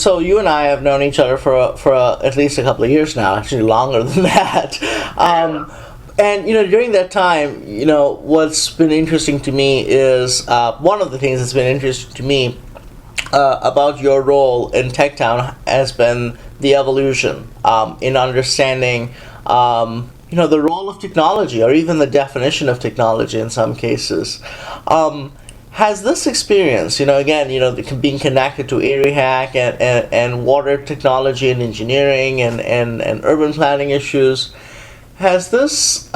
so you and I have known each other for at least a couple of years now, actually longer than that. And during that time, what's been interesting to me is one of the things that's been interesting to me about your role in TechTown has been the evolution in understanding, the role of technology, or even the definition of technology in some cases. Has this experience, again, being connected to ARIHAC and water technology and engineering and urban planning issues, has this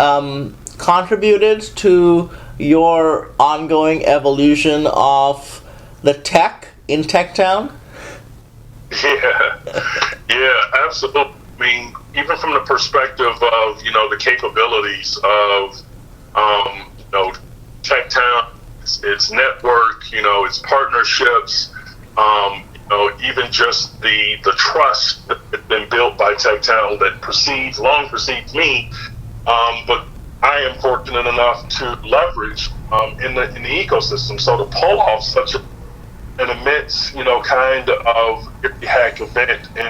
contributed to your ongoing evolution of the tech in TechTown? Yeah, absolutely. I mean, even from the perspective of, the capabilities of, TechTown, its network, its partnerships, even just the trust that has been built by TechTown that long precedes me, but I am fortunate enough to leverage in the ecosystem. So to pull off such an immense, kind of hack event in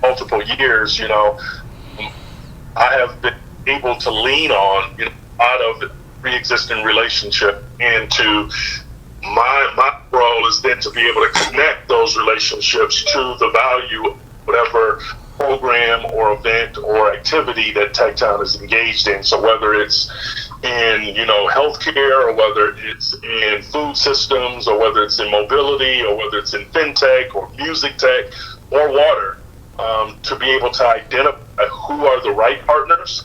multiple years, I have been able to lean on, out of the pre-existing relationship, and to my role is then to be able to connect those relationships to the value of whatever program or event or activity that TechTown is engaged in. So whether it's in, healthcare, or whether it's in food systems, or whether it's in mobility, or whether it's in fintech or music tech or water, to be able to identify who are the right partners,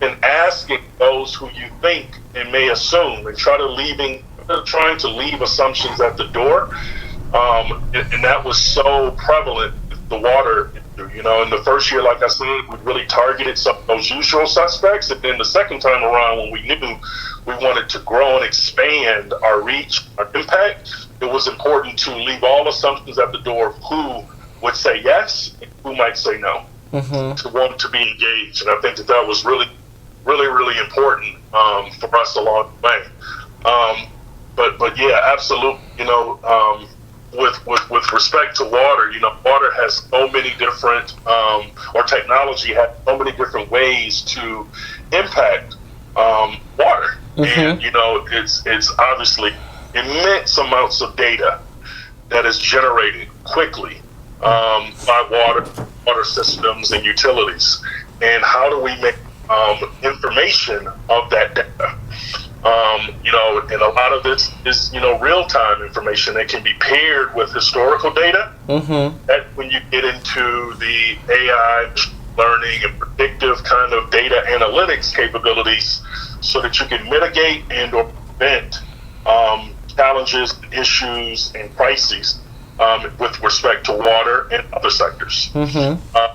and asking those who you think and may assume, and trying to leave assumptions at the door. And that was so prevalent with the water issue. In the first year, like I said, we really targeted some of those usual suspects. And then the second time around, when we knew we wanted to grow and expand our reach, our impact, it was important to leave all assumptions at the door of who would say yes and who might say no, to want to be engaged. And I think that was really, really, really important for us along the way. But yeah, absolutely. With respect to water, water has so many different, or technology has so many different ways to impact water, and it's obviously immense amounts of data that is generated quickly by water systems and utilities, and how do we make information of that data? And a lot of this is, real-time information that can be paired with historical data. That when you get into the AI, learning, and predictive kind of data analytics capabilities, so that you can mitigate and or prevent challenges, issues, and crises with respect to water and other sectors. I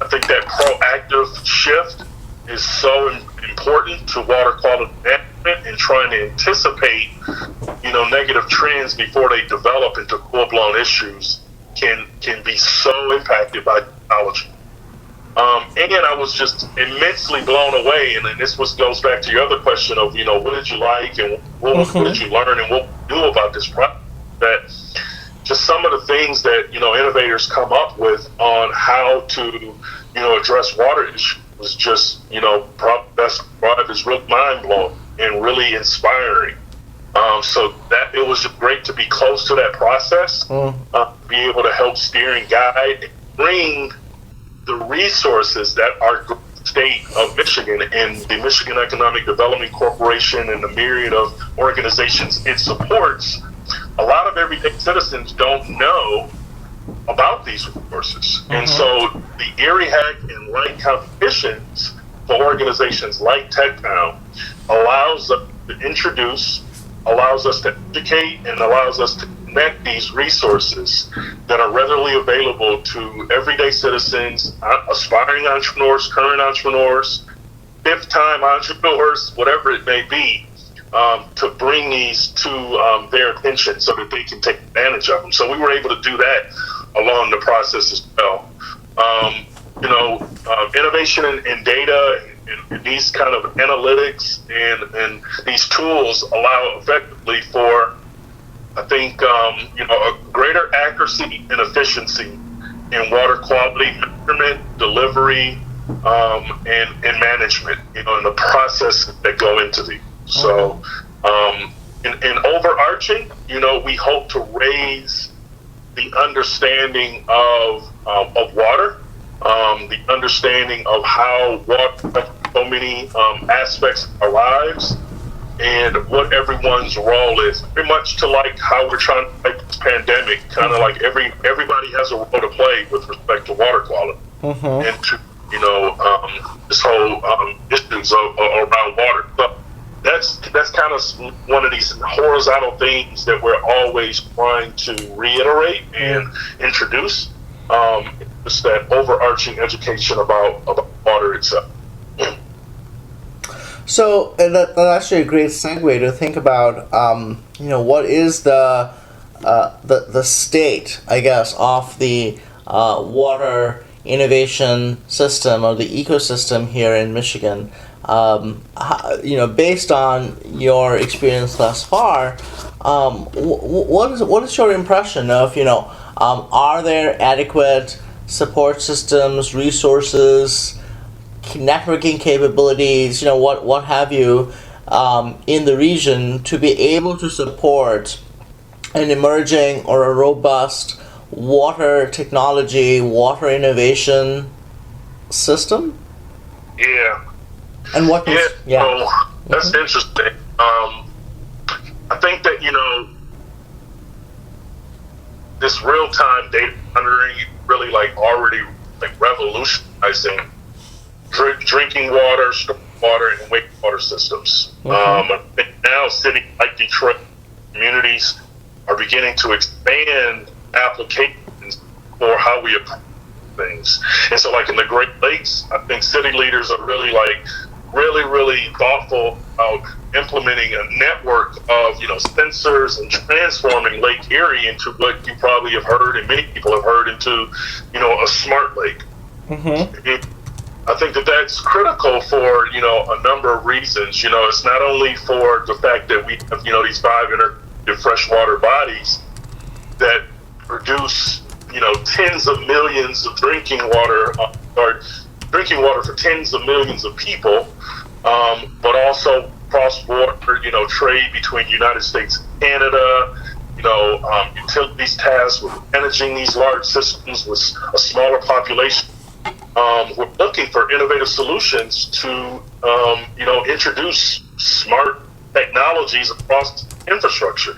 think that proactive shift is so important to water quality management, and trying to anticipate, negative trends before they develop into full-blown issues can be so impacted by technology. And I was just immensely blown away, and then goes back to your other question of, what did you like, and what did you learn, and what we do about this project, that just some of the things that, innovators come up with on how to, address water issues was just, probably best described as really mind-blowing and really inspiring. So that it was just great to be close to that process, be able to help steer and guide, and bring the resources that our state of Michigan and the Michigan Economic Development Corporation and the myriad of organizations it supports. A lot of everyday citizens don't know about these resources. And so the ARIHAC and like competitions for organizations like TechTown allows us to introduce, allows us to educate, and allows us to connect these resources that are readily available to everyday citizens, aspiring entrepreneurs, current entrepreneurs, fifth-time entrepreneurs, whatever it may be, to bring these to their attention so that they can take advantage of them. So we were able to do that along the process as well. Innovation in data and these kind of analytics and these tools allow effectively for I think a greater accuracy and efficiency in water quality measurement, delivery, and management. And the processes that go into these. So, in overarching, we hope to raise the understanding of water, the understanding of how water affects so many aspects of our lives, and what everyone's role is. Very much to like how we're trying to fight this pandemic, kind of like everybody has a role to play with respect to water quality and to this whole issues around water. So that's kind of one of these horizontal things that we're always trying to reiterate and introduce. It's that overarching education about water itself. So that's actually a great segue to think about, what is the state, I guess, of the water innovation system or the ecosystem here in Michigan. Based on your experience thus far, what is your impression of, are there adequate support systems, resources, networking capabilities, what have you, in the region to be able to support an emerging or a robust water technology, water innovation system? Yeah. And what is, so that's interesting. I think that, this real-time data monitoring really already revolutionizing drinking water, stormwater, and wastewater systems. I think now cities like Detroit communities are beginning to expand applications for how we approach things. And so in the Great Lakes, I think city leaders are really thoughtful about implementing a network of sensors and transforming Lake Erie into what you probably have heard and many people have heard into a smart lake. I think that that's critical for a number of reasons. It's not only for the fact that we have these 5 integrated freshwater bodies that produce tens of millions of drinking water for tens of millions of people, but also cross-border trade between the United States and Canada. Utilities tasked with managing these large systems with a smaller population. We're looking for innovative solutions to, introduce smart technologies across infrastructure.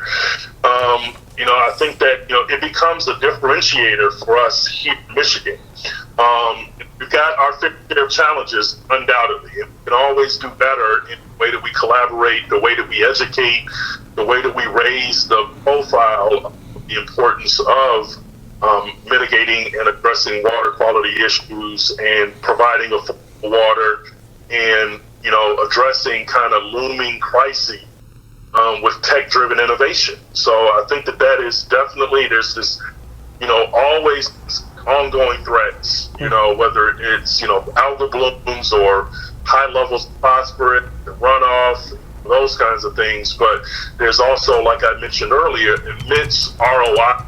I think that, it becomes a differentiator for us here in Michigan. We've got our fair share of challenges, undoubtedly. And we can always do better in the way that we collaborate, the way that we educate, the way that we raise the profile of the importance of mitigating and addressing water quality issues and providing affordable water and, addressing kind of looming crises with tech-driven innovation. So I think that is definitely, there's this, always ongoing threats, whether it's, algal blooms or high levels of phosphorus, runoff, those kinds of things. But there's also, like I mentioned earlier, immense ROI,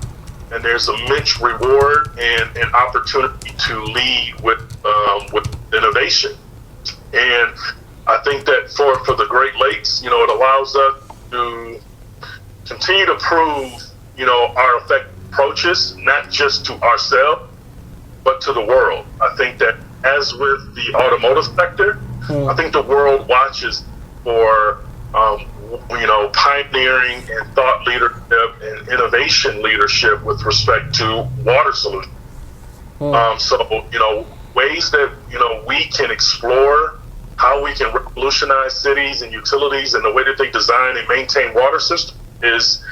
and there's immense reward and an opportunity to lead with innovation. And I think that for the Great Lakes, it allows us to continue to prove, our effective approaches, not just to ourselves, but to the world. I think that as with the automotive sector, I think the world watches for, pioneering and thought leadership and innovation leadership with respect to water solutions. So, ways that, we can explore how we can revolutionize cities and utilities and the way that they design and maintain water systems is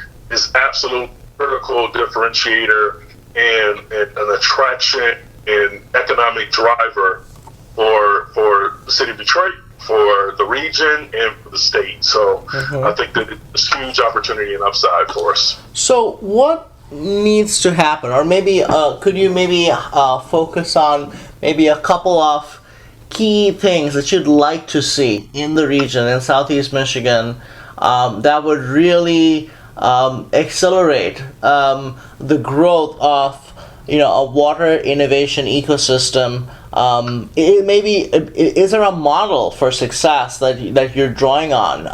absolute critical differentiator and an attraction and economic driver for the city of Detroit, for the region, and for the state. So I think that it's a huge opportunity and upside for us. So what needs to happen, or maybe could you focus on maybe a couple of key things that you'd like to see in the region in Southeast Michigan that would really accelerate the growth of a water innovation ecosystem? Is there a model for success that you're drawing on,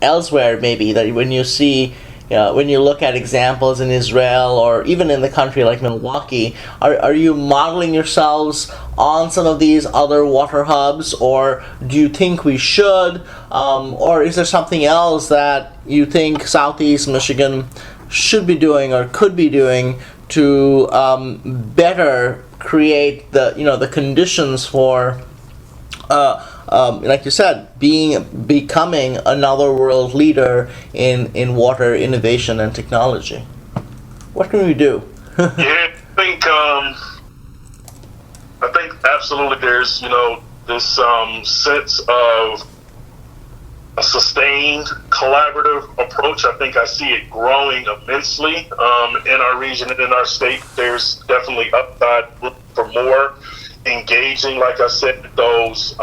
elsewhere, maybe, that when you see, when you look at examples in Israel or even in the country like Milwaukee, are you modeling yourselves on some of these other water hubs, or do you think we should, or is there something else that you think Southeast Michigan should be doing or could be doing to better create the conditions for, like you said, becoming another world leader in water innovation and technology? What can we do? Yeah, I think absolutely there's this sense of a sustained collaborative approach. I think I see it growing immensely in our region and in our state. There's definitely upside for more engaging, like I said, those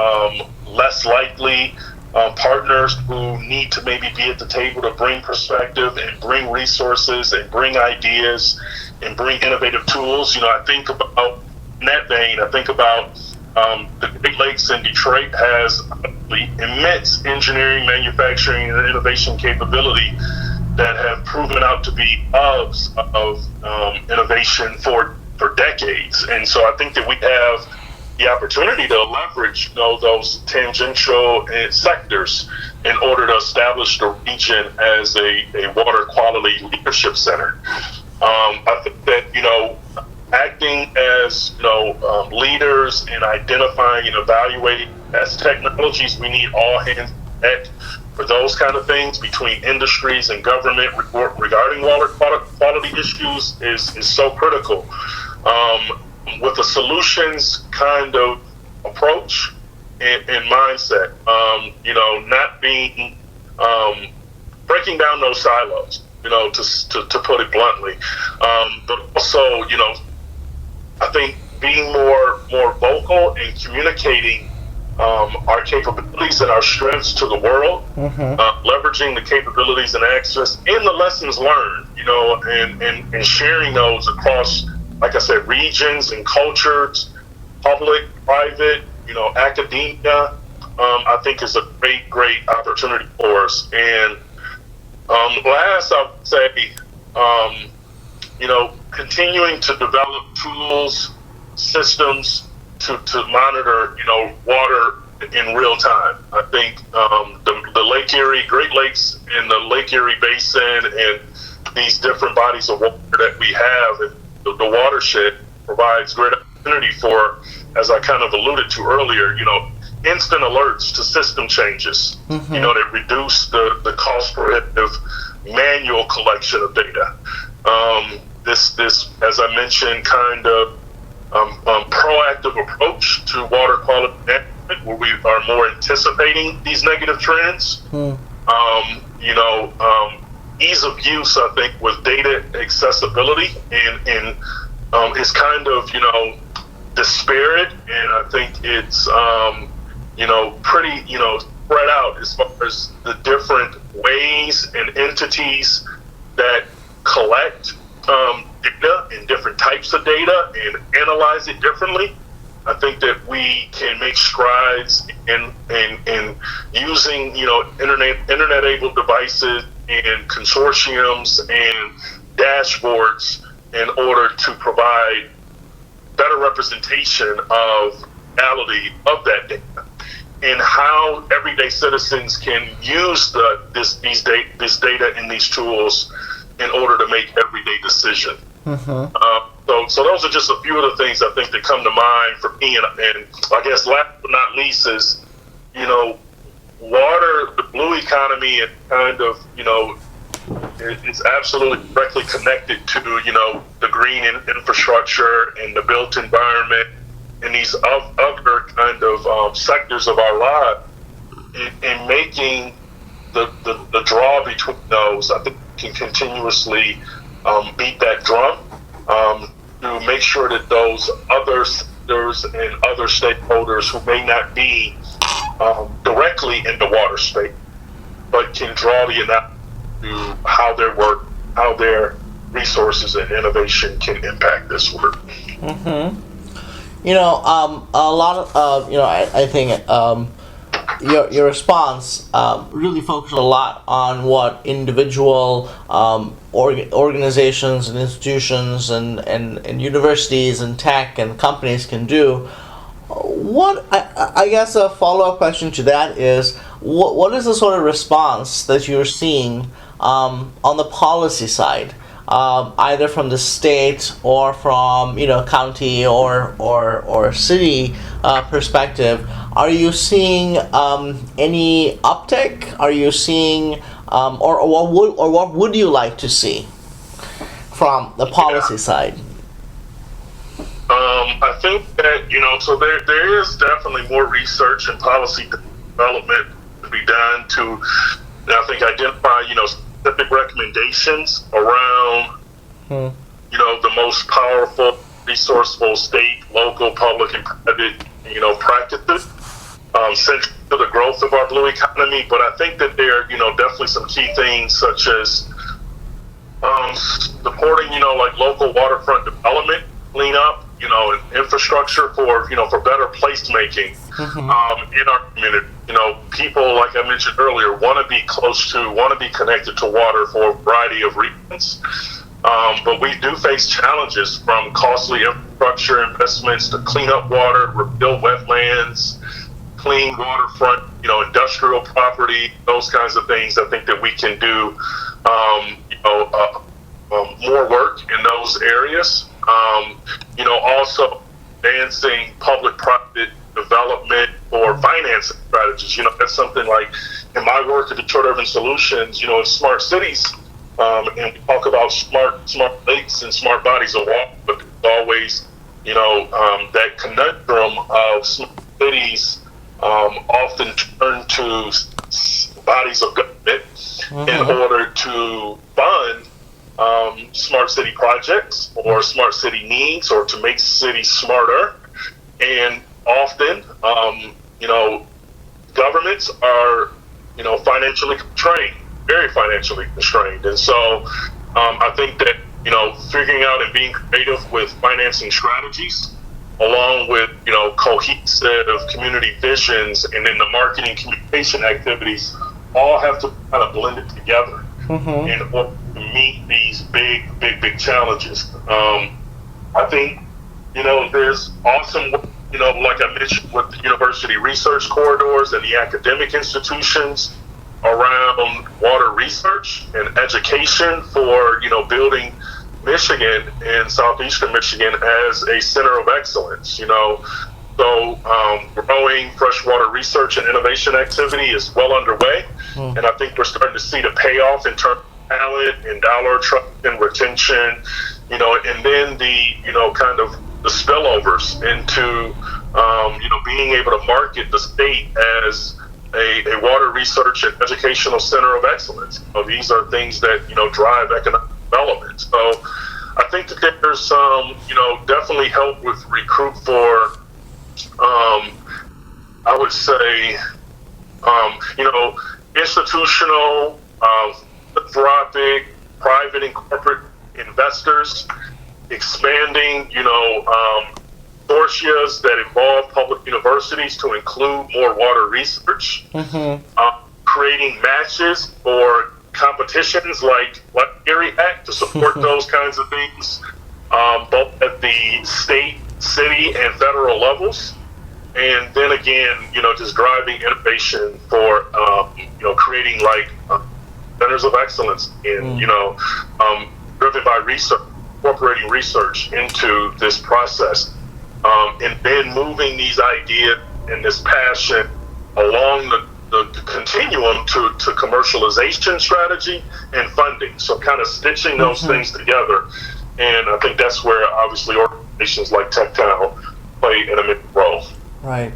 less likely partners who need to maybe be at the table to bring perspective and bring resources and bring ideas and bring innovative tools. I think about, in that vein, I think about the Great Lakes in Detroit has immense engineering, manufacturing, and innovation capability that have proven out to be hubs of innovation for decades. And so I think that we have the opportunity to leverage those tangential sectors in order to establish the region as a water quality leadership center. I think that acting as leaders and identifying and evaluating best technologies, we need all hands on deck for those kind of things between industries and government regarding water quality issues is so critical. With a solutions kind of approach and mindset, not being breaking down those silos, to put it bluntly, but also, I think being more vocal and communicating our capabilities and our strengths to the world, leveraging the capabilities and access and the lessons learned, and sharing those across, like I said, regions and cultures, public, private, academia, I think is a great opportunity for us. And last, I would say, continuing to develop tools, systems to monitor, water in real time. I think the Lake Erie, Great Lakes, and the Lake Erie Basin, and these different bodies of water that we have, and the watershed provides great opportunity for, as I kind of alluded to earlier, instant alerts to system changes, that reduce the cost prohibitive manual collection of data. This, as I mentioned, kind of proactive approach to water quality management, where we are more anticipating these negative trends. Ease of use, I think, with data accessibility and is kind of, disparate, and I think it's, pretty, spread out as far as the different ways and entities that collect data and different types of data and analyze it differently. I think that we can make strides in using, internet-enabled devices and consortiums and dashboards in order to provide better representation of reality of that data and how everyday citizens can use this data and these tools in order to make everyday decisions. So those are just a few of the things I think that come to mind for me. And I guess last but not least is, water, the blue economy, and kind of, it's absolutely directly connected to, the green infrastructure and the built environment and these other kind of sectors of our lives, and making the draw between those. I think we can continuously beat that drum to make sure that those other sectors and other stakeholders who may not be directly in the water space, but can draw the analysis to how their work, how their resources and innovation can impact this work. A lot of I think your response really focused a lot on what individual organizations and institutions and universities and tech and companies can do. What I guess a follow-up question to that is what is the sort of response that you're seeing on the policy side, either from the state or from county or city perspective? Are you seeing any uptick? Are you seeing or what would you like to see from the policy side? I think that, so there is definitely more research and policy development to be done to, I think, identify, specific recommendations around, the most powerful, resourceful state, local, public, and private, practices, central to the growth of our blue economy. But I think that there are, definitely some key things such as supporting, like local waterfront development, cleanup, and infrastructure for better placemaking in our community. People, like I mentioned earlier, want to be connected to water for a variety of reasons. But we do face challenges from costly infrastructure investments to clean up water, rebuild wetlands, clean waterfront, industrial property, those kinds of things. I think that we can do, more work in those areas. Also advancing public-private development or financing strategies. That's something like in my work at Detroit Urban Solutions, in smart cities, and we talk about smart lakes and smart bodies of water, but there's always, that conundrum of smart cities often turn to bodies of government in order to fund smart city projects or smart city needs or to make cities smarter. And often, governments are, financially constrained, very financially constrained. And so I think that, figuring out and being creative with financing strategies, along with, cohesive community visions and then the marketing communication activities all have to kind of blend it together in order to meet these big challenges. I think, there's awesome, like I mentioned with the university research corridors and the academic institutions around water research and education for, building Michigan and southeastern Michigan as a center of excellence, So growing freshwater research and innovation activity is well underway, and I think we're starting to see the payoff in terms of talent and dollar trust and retention, and then the, kind of the spillovers into, being able to market the state as a water research and educational center of excellence. These are things that, drive economic development. So I think that there's some, definitely help with recruit for, I would say, institutional, philanthropic, private and corporate investors, expanding, consortia that involve public universities to include more water research, creating matches for competitions like Erie Act to support those kinds of things, both at the state, city, and federal levels. And then again, just driving innovation for, creating centers of excellence in, driven by research, incorporating research into this process, and then moving these ideas and this passion along the continuum to commercialization strategy and funding. So kind of stitching those things together. And I think that's where obviously organizations like TechTown play an immense role. Right.